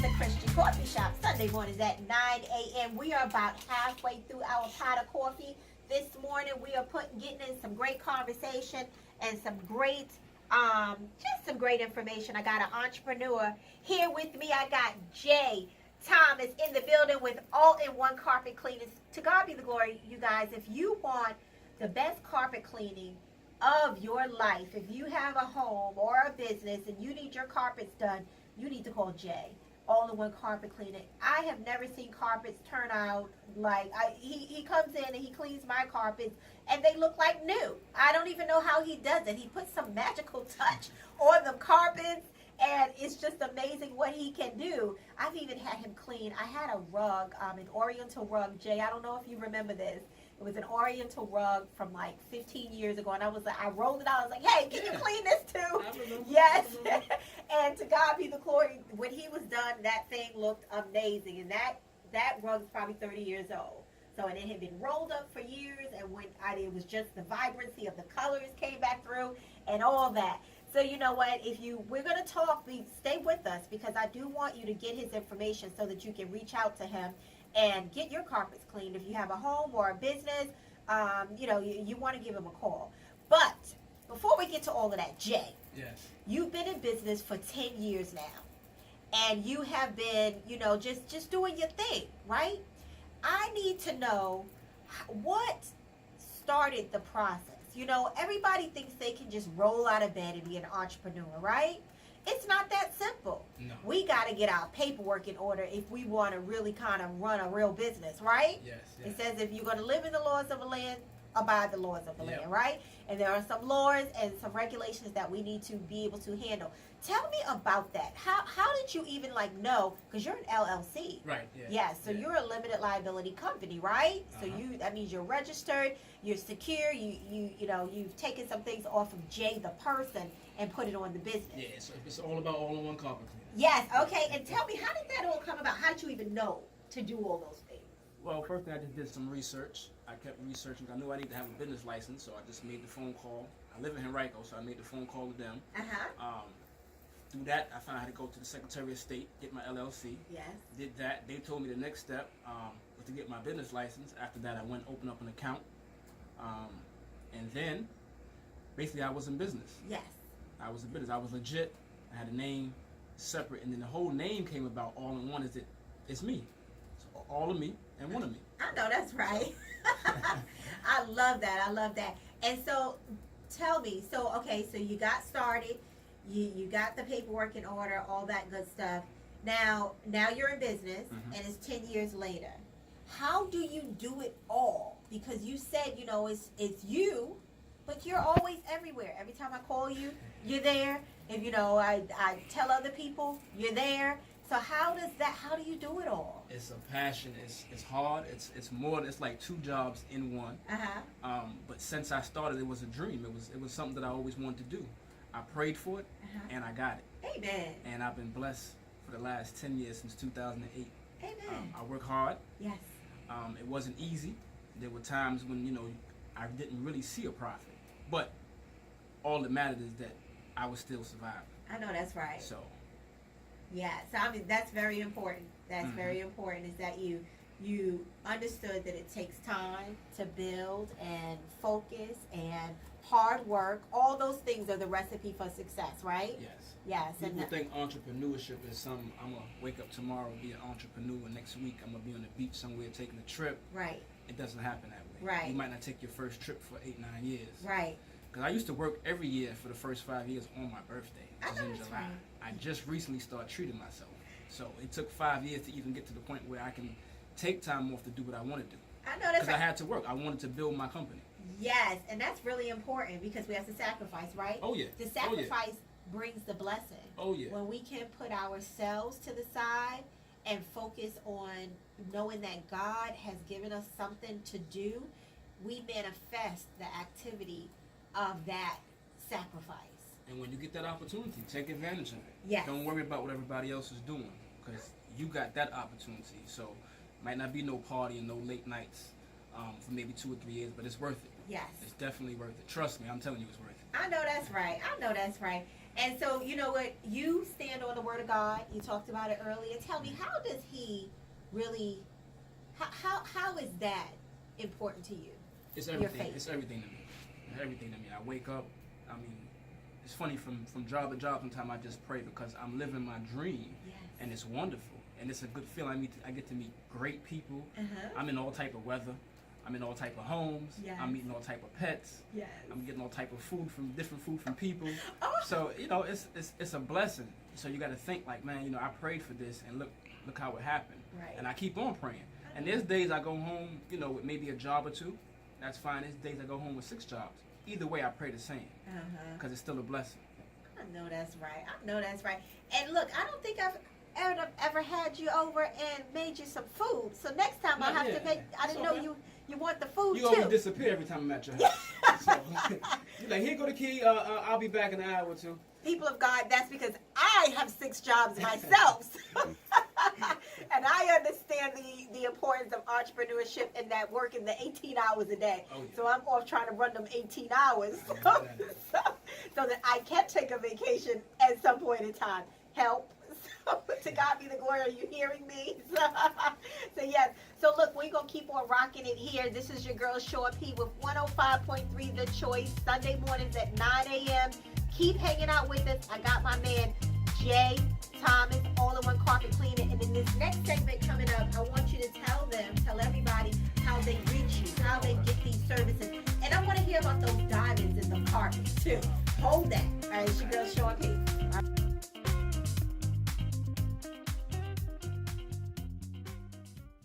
the Christian Coffee Shop, Sunday mornings at 9 a.m. We are about halfway through our pot of coffee. This morning we are getting in some great conversation and some great, just some great information. I got an entrepreneur here with me. I got Jay Thomas in the building with All-in-1 Carpet Cleaning. To God be the glory, you guys. If you want the best carpet cleaning of your life, if you have a home or a business and you need your carpets done, you need to call Jay, All-in-1 Carpet Cleaning. I have never seen carpets turn out like, he comes in and he cleans my carpets and they look like new. I don't even know how he does it. He puts some magical touch on the carpets and it's just amazing what he can do. I've even had him clean. I had a rug, an Oriental rug, Jay. I don't know if you remember this. It was an Oriental rug from like 15 years ago, and I was like, I rolled it out. I was like, hey, can you clean this too? Yes. And to God be the glory. When he was done, that thing looked amazing, and that rug is probably 30 years old. So, and it had been rolled up for years, and when it was just the vibrancy of the colors came back through, and all that. So you know what? We're gonna talk. Stay with us because I do want you to get his information so that you can reach out to him and get your carpets cleaned. If you have a home or a business, you want to give him a call. But before we get to all of that, Jay, yes, you've been in business for 10 years now, and you have been, just doing your thing, right? I need to know what started the process. Everybody thinks they can just roll out of bed and be an entrepreneur, right? It's not that simple. No. We got to get our paperwork in order if we want to really kind of run a real business, right? Yes. It says if you're going to live in the laws of the land, abide the laws of the land, right? And there are some laws and some regulations that we need to be able to handle. Tell me about that. How did you even know? Because you're an LLC. Right. Yes. So you're a limited liability company, right? So that means you're registered, you're secure. You've taken some things off of Jay the person and put it on the business. Yeah. It's all about All-in-1 Carpet Cleaning. Yes. Okay. And tell me, how did that all come about? How did you even know to do all those things? Well, first thing I just did some research. I kept researching. I knew I needed to have a business license, so I just made the phone call. I live in Henrico, so I made the phone call to them. Through that, I found out how to go to the Secretary of State, get my LLC. Yes. Did that. They told me the next step was to get my business license. After that, I went open up an account. And then, basically, I was in business. Yes. I was in business. I was legit. I had a name separate. And then the whole name came about All-in-1 is it's me. So all of me and one of me. I know that's right. I love that. I love that. And so, tell me. So you got started. You got the paperwork in order, all that good stuff. Now you're in business, and it's 10 years later. How do you do it all? Because you said, it's you, but you're always everywhere. Every time I call you, you're there. If, I tell other people, you're there. So how do you do it all? It's a passion. It's hard. It's more. It's like two jobs in one. But since I started, it was a dream. It was something that I always wanted to do. I prayed for it, and I got it. Amen. And I've been blessed for the last 10 years, since 2008. Amen. I work hard. Yes. It wasn't easy. There were times when, I didn't really see a profit. But all that mattered is that I was still surviving. I know that's right. So. Yeah, so that's very important. That's very important, is that you understood that it takes time to build and focus and hard work. All those things are the recipe for success, right? Yes. Yes. People think entrepreneurship is something, I'm going to wake up tomorrow, be an entrepreneur, and next week I'm going to be on the beach somewhere taking a trip. Right. It doesn't happen that way. Right. You might not take your first trip for 8-9 years. Right. Because I used to work every year for the first 5 years on my birthday, which is in July. Right. I just recently started treating myself. So it took 5 years to even get to the point where I can take time off to do what I want to do. I know that's Because I had to work. I wanted to build my company. Yes, and that's really important because we have to sacrifice, right? Oh, yeah. The sacrifice brings the blessing. Oh, yeah. When we can put ourselves to the side and focus on knowing that God has given us something to do, we manifest the activity of that sacrifice. And when you get that opportunity, take advantage of it. Yes. Don't worry about what everybody else is doing, because you got that opportunity. So might not be no party and no late nights for maybe 2 or 3 years, but it's worth it. Yes. It's definitely worth it. Trust me, I'm telling you it's worth it. I know that's right. I know that's right. And so, you know what? You stand on the Word of God. You talked about it earlier. Tell me, how does He really? How is that important to you? It's everything. It's everything to me. It's everything to me. I wake up. I mean, it's funny from job to job. Sometimes I just pray because I'm living my dream, yes. And it's wonderful, and it's a good feeling. I get to meet great people. I'm in all type of weather. I'm in all type of homes. Yes. I'm eating all type of pets. Yes. I'm getting all type of different food from people. Oh. So it's a blessing. So you got to think like, man, I prayed for this, and look how it happened. Right. And I keep on praying. And there's days I go home, with maybe a job or two. That's fine. There's days I go home with 6 jobs. Either way, I pray the same because it's still a blessing. I know that's right. And look, I don't think I've ever had you over and made you some food. So next time I have to make. I didn't know you want the food too. You always disappear every time I'm at your house. So, you're like, here go the key. I'll be back in an hour or two. People of God, that's because I have 6 jobs myself. And I understand the importance of entrepreneurship and that working the 18 hours a day. Oh, yeah. So I'm off trying to run them 18 hours so that I can take a vacation at some point in time. Help. So to God be the glory. Are you hearing me? So yes. So look, we're going to keep on rocking it here. This is your girl, Shone P with 105.3 The Choice. Sunday mornings at 9 a.m. Keep hanging out with us. I got my man, Jay Thomas, Allin1 Carpet Cleaning. And in this next segment coming up, I want you to tell everybody how they reach you, how they get these services. And I want to hear about those diamonds in the carpet too. Hold that. All right, it's your girl, Shone P.